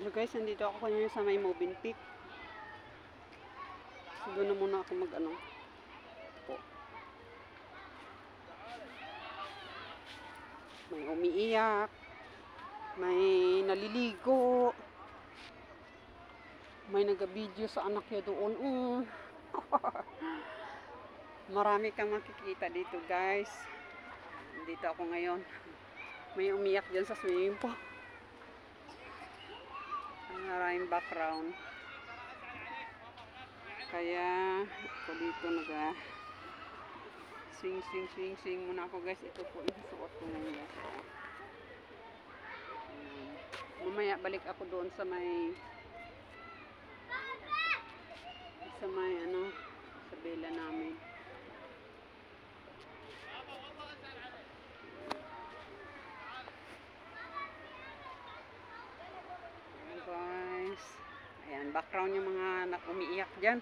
So guys, nandito ako kanina sa may Movenpick. So doon na muna ako mag-ano po. May umiiyak. May naliligo. May nag-video sa anak niya doon. Marami kang makikita dito guys. Dito ako ngayon. May umiyak dyan sa swimming pool. Maraming background. Kaya ako dito swing muna ako guys. Ito po yung suot ko ngayon. Mamaya balik ako doon sa may ano, sa bela namin. Guys, ayan, background yung mga umiiyak dyan.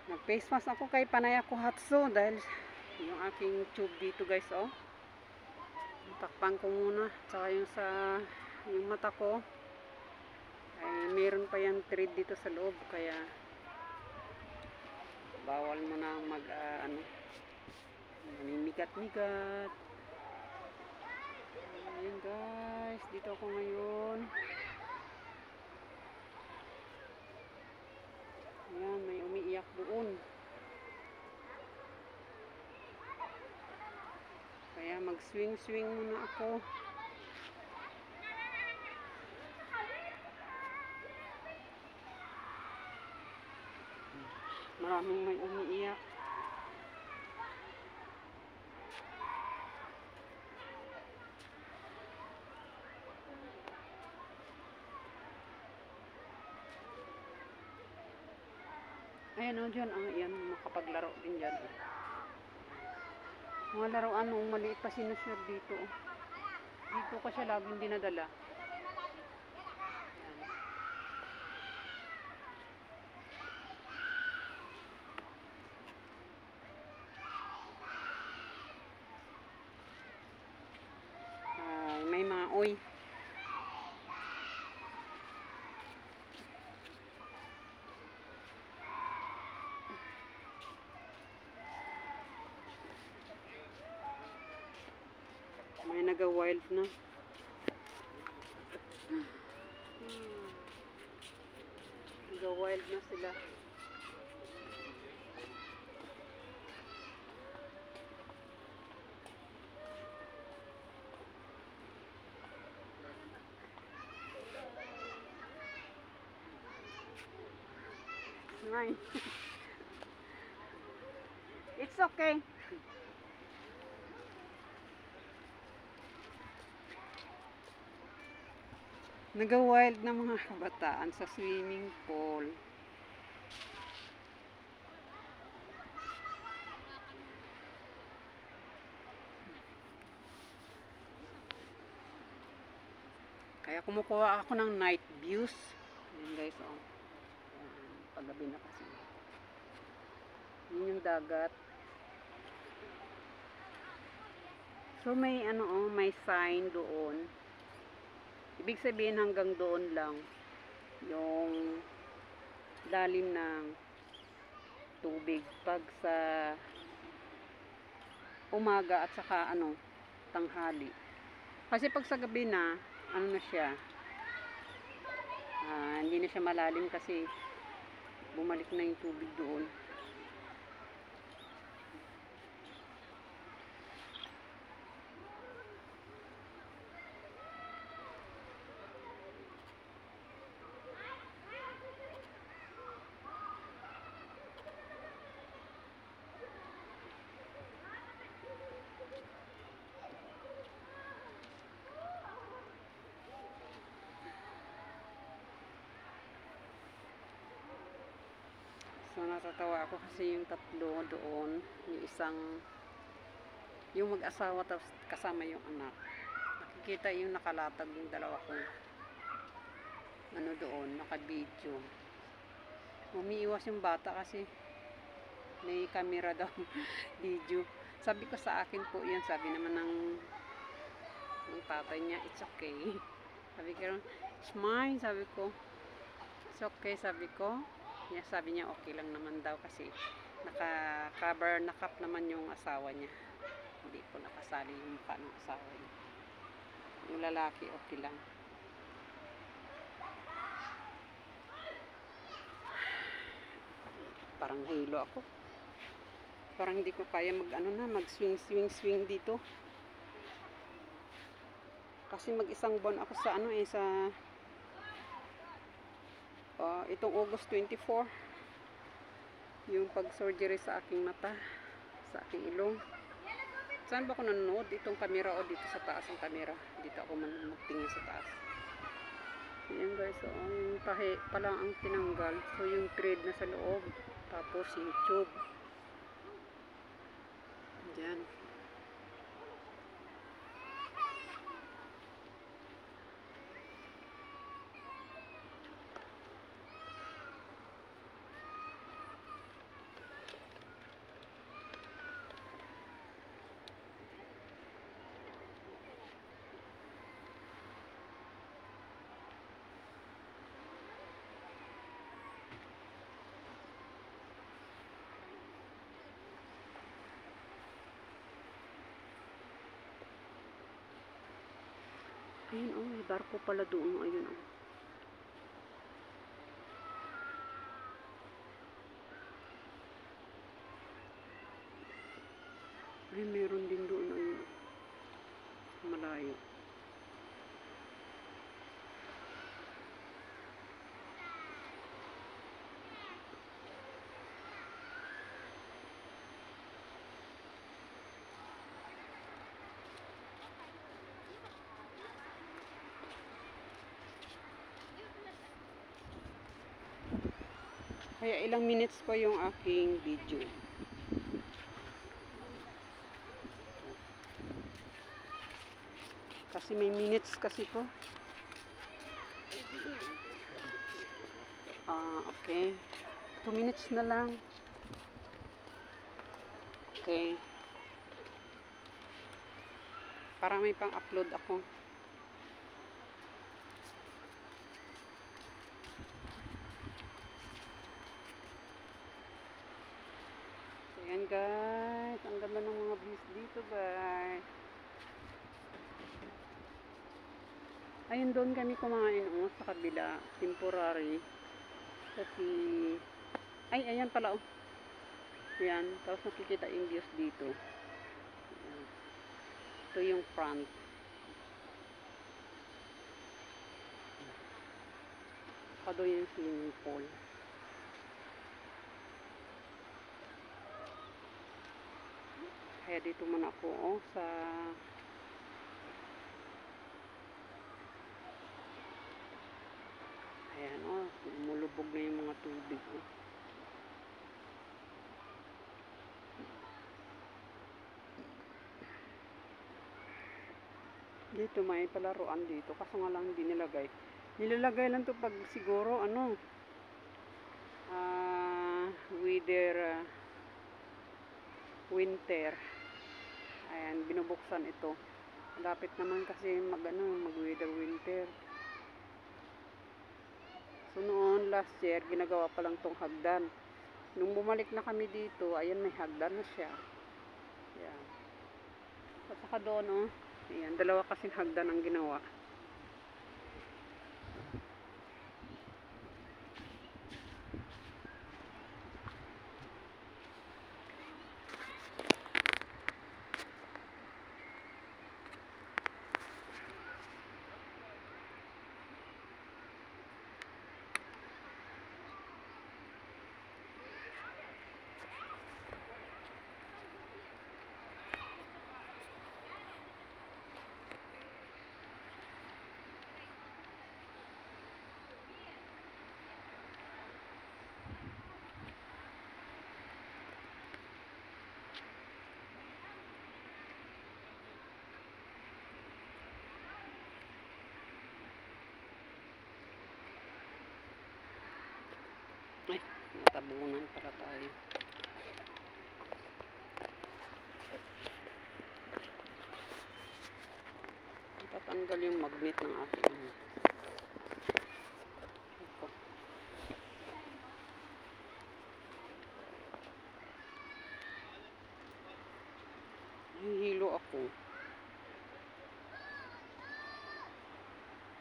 Nag face mask ako kay Panay Kohatsu dahil yung aking tube dito guys, oh. Takpan ko muna, tsaka yung mata ko ay meron pa yung thread dito sa loob, kaya bawal mo na ano, manimigat-migat. Ayan guys, dito ako ngayon. Ayan, may umiiyak doon. Kaya mag-swing muna ako. Maraming may umiiyak. Ayan o dyan, yan, makapaglaro din dyan. Mga laruan nung maliit pa sinusure dito. Dito ko siya laging dinadala. Ay, may maoy. May naga-wild na. Naga-wild na sila. Nine. It's okay. Naga-wild na mga kabataan sa swimming pool. Kaya kumukuha ako ng night views. Ayan guys, oh. Paggabi na kasi. Yun yung dagat. So may ano, oh, may sign doon. Ibig sabihin hanggang doon lang yung lalim ng tubig pag sa umaga at saka ano, tanghali. Kasi pag sa gabi na, ano na siya, hindi na siya malalim kasi bumalik na yung tubig doon. So natatawa ako kasi yung tatlo doon, yung mag-asawa tapos kasama yung anak. Nakikita yung nakalatag yung dalawa kong ano doon, naka-video. Umiiwas yung bata kasi may camera daw video. Sabi ko sa akin po yan, sabi naman ng tatay niya, it's okay. Sabi ko, It's mine, sabi ko. It's okay, sabi ko. Yeah, sabi niya okay lang naman daw kasi naka-cover, nakap naman yung asawa niya. Hindi po nakasali yung mukha ng asawa niya. Yung lalaki, okay lang. Parang hilo ako. Parang hindi ko kaya mag swing dito. Kasi mag-isang buwan ako sa itong August 24. Yung pag-surgery sa aking mata, sa aking ilong. Saan ba ako nanonood? Itong camera o dito sa taas ang camera? Dito ako magtingin sa taas. Ayan guys, so yung tahi pala ang tinanggal. So yung thread na sa loob. Tapos yung tube. Ayan. Ayun, oh, may barko pala doon. Ayun, oh. Ay, meron din doon. Ayun, malayo. Kaya ilang minutes pa yung aking video. Kasi may minutes kasi to. Okay. 2 minutes na lang. Okay. Para may pang-upload ako. Ayan guys, ang ganda ng mga views dito guys. Ayun doon kami kumain sa kabila, temporary. Kasi, ay ayan pala oh. Ayan, tapos nakikita yung views dito. Ayan. Ito yung front. Saka doon yung swimming pool. Kaya dito man ako sa ayan lumulubog na yung mga tubig dito may palaruan dito kaso nga lang hindi nilalagay lang to pag siguro winter. Ayan, binubuksan ito. Lapit naman kasi mag winter. So noon last year ginagawa pa lang tong hagdan. Nung bumalik na kami dito, ayan may hagdan na siya. Ayan. At saka doon ayan, dalawa kasing hagdan ang ginawa. Ay, natabunan pala tayo. Tatanggal yung magnet ng aking nahihilo ako.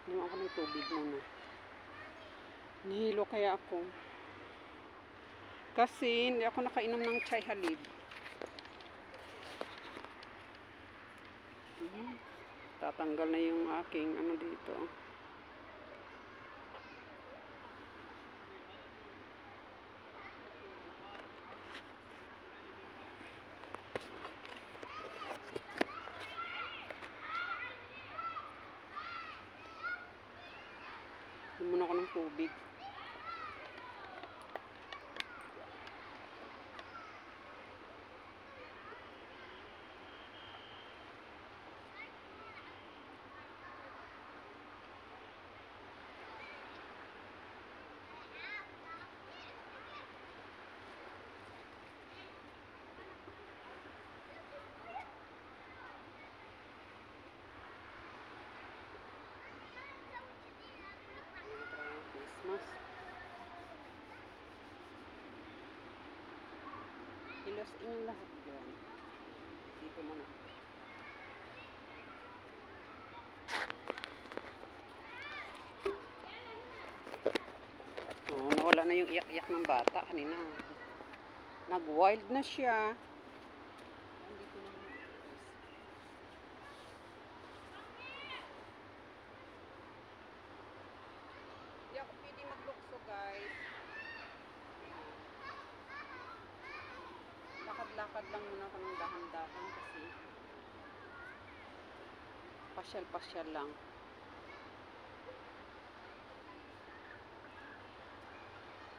Inom ako ng tubig muna. Nahihilo kaya ako. Kasi hindi ako nakainom ng chai halib. Tatanggal na yung aking ano dito. Inom muna ako ng tubig. Christmas. Ilos inyong lahat dyan. Dito muna. Oh, nawala na yung iyak-iyak ng bata kanina. Nag-wild na siya. Dito na muna. Hindi ako pwede maglukso, guys. Lakad-lakad lang muna ako ng dahan-dahan kasi pasyal-pasyal lang.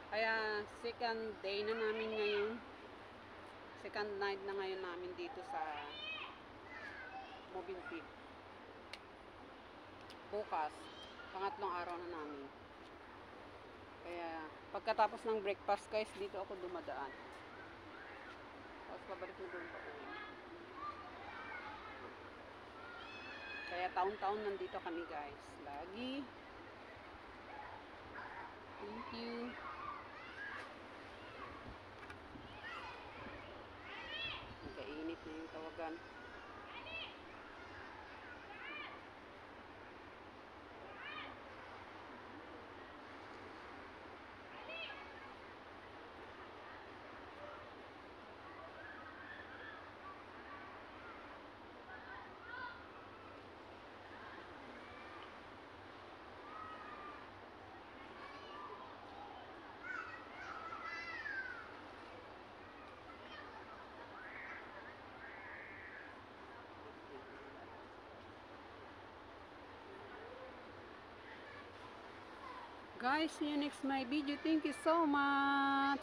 Kaya second day na namin ngayon. Second night na ngayon namin dito sa Mobility. Bukas, pangatlong araw na namin. Kaya pagkatapos ng breakfast, guys, dito ako dumadaan. Tapos pabalik na doon pa uwi. Kaya taon-taon nandito kami, guys. Lagi. Thank you. Nagkainit na yung tawagan. Guys, see you next my video. Thank you so much.